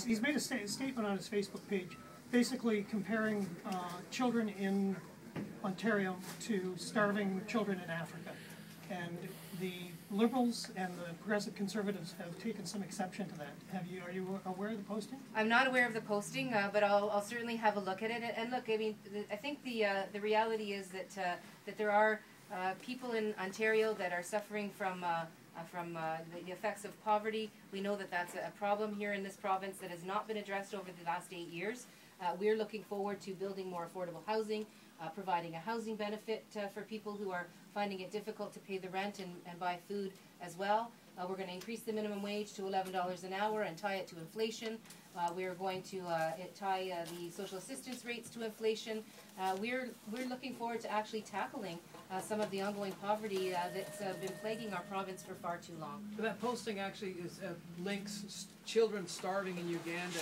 He's made a statement on his Facebook page, basically comparing children in Ontario to starving children in Africa. And the Liberals and the Progressive Conservatives have taken some exception to that. Are you aware of the posting? I'm not aware of the posting, but I'll certainly have a look at it. And look, I mean, I think the reality is that that there are people in Ontario that are suffering from the effects of poverty. We know that that's a problem here in this province that has not been addressed over the last 8 years. We're looking forward to building more affordable housing, providing a housing benefit for people who are finding it difficult to pay the rent and buy food as well. We're going to increase the minimum wage to $11 an hour and tie it to inflation. We're going to tie the social assistance rates to inflation. We're looking forward to actually tackling some of the ongoing poverty that's been plaguing our province for far too long. So that posting actually is, links children starving in Uganda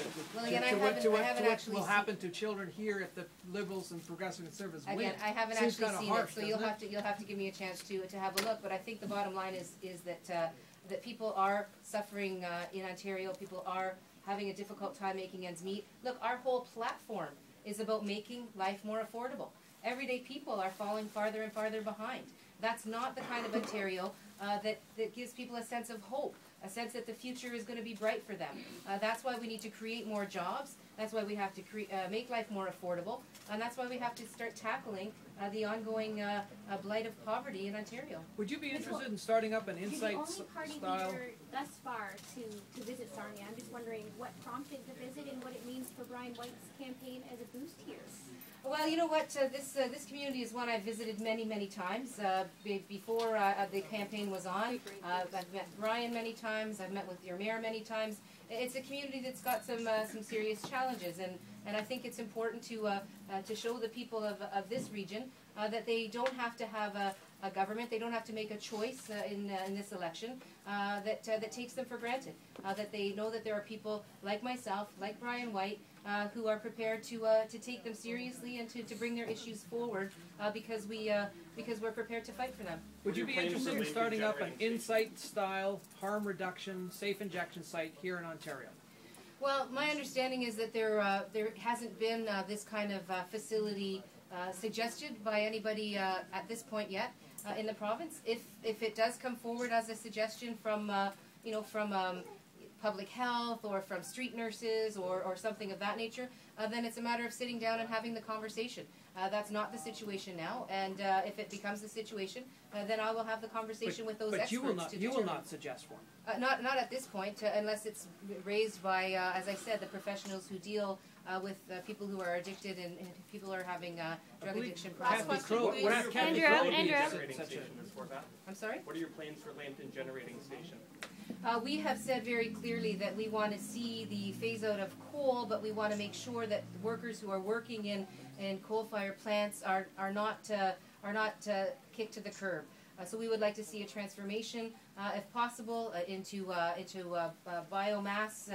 to what will happen to children here if the Liberals and Progressive Conservatives win. Again, I haven't Seems actually seen harsh, it, so you'll have to give me a chance to have a look. But I think the bottom line is that that people are suffering in Ontario. People are having a difficult time making ends meet. Look, our whole platform is about making life more affordable. Everyday people are falling farther and farther behind. That's not the kind of Ontario that gives people a sense of hope, a sense that the future is going to be bright for them. That's why we need to create more jobs. That's why we have to make life more affordable. And that's why we have to start tackling the ongoing blight of poverty in Ontario. Would you be interested in starting up an insight You're the only party style? leader thus far to visit Sarnia. I'm just wondering what prompted the visit and what it means for Brian White's campaign as a boost here. Well, you know what? This community is one I've visited many times. Before the campaign was on, I've met Brian many times. I've met with your mayor many times. It's a community that's got some serious challenges, and I think it's important to show the people of this region that they don't have to have a government. They don't have to make a choice in this election that takes them for granted. That they know that there are people like myself, like Brian White, who are prepared to take them seriously and to bring their issues forward because we're prepared to fight for them. Would you be interested in starting up an insight-style harm reduction, safe injection site here in Ontario? Well, my understanding is that there hasn't been this kind of facility suggested by anybody at this point yet in the province. If it does come forward as a suggestion from public health or from street nurses or something of that nature, then it's a matter of sitting down and having the conversation. That's not the situation now, and if it becomes the situation, then I will have the conversation with those experts. But you will not suggest one? Not at this point, unless it's raised by, as I said, the professionals who deal with people who are addicted and people who are having drug addiction problems. I'm sorry? What are your plans for Lambton Generating Station? We have said very clearly that we want to see the phase out of coal, but we want to make sure that workers who are working in coal-fired plants are not kicked to the curb. So we would like to see a transformation, if possible, into biomass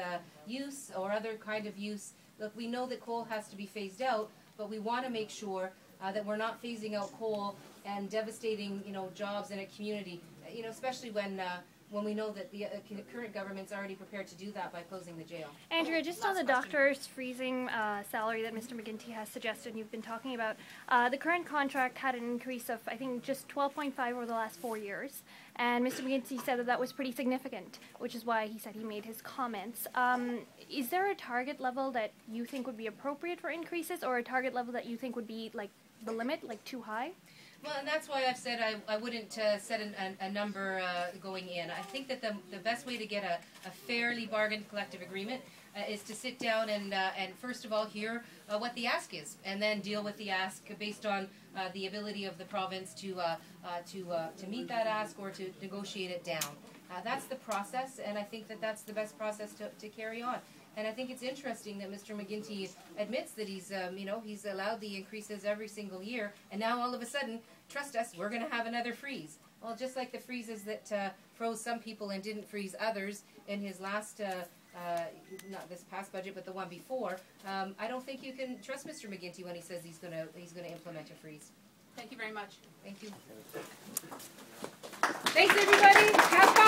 use or other kind of use. Look, we know that coal has to be phased out, but we want to make sure that we're not phasing out coal and devastating, jobs in a community. Especially when we know that the current government's already prepared to do that by closing the jail. Andrea, just on the doctor's freezing salary that Mr. McGuinty has suggested and you've been talking about, the current contract had an increase of, I think, just 12.5 over the last 4 years. And Mr. McGuinty said that that was pretty significant, which is why he said he made his comments. Is there a target level that you think would be appropriate for increases, or a target level that you think would be, like, the limit, like too high? Well, and that's why I've said I wouldn't set a number going in. I think that the best way to get a fairly bargained collective agreement is to sit down and first of all hear what the ask is, and then deal with the ask based on the ability of the province to meet that ask or to negotiate it down. That's the process, and I think that that's the best process to carry on. And I think it's interesting that Mr. McGuinty admits that he's allowed the increases every single year, and now all of a sudden, trust us, we're going to have another freeze. Well, just like the freezes that froze some people and didn't freeze others in his last, not this past budget, but the one before. I don't think you can trust Mr. McGuinty when he says he's going to implement a freeze. Thank you very much. Thank you. Thanks, everybody. Have fun.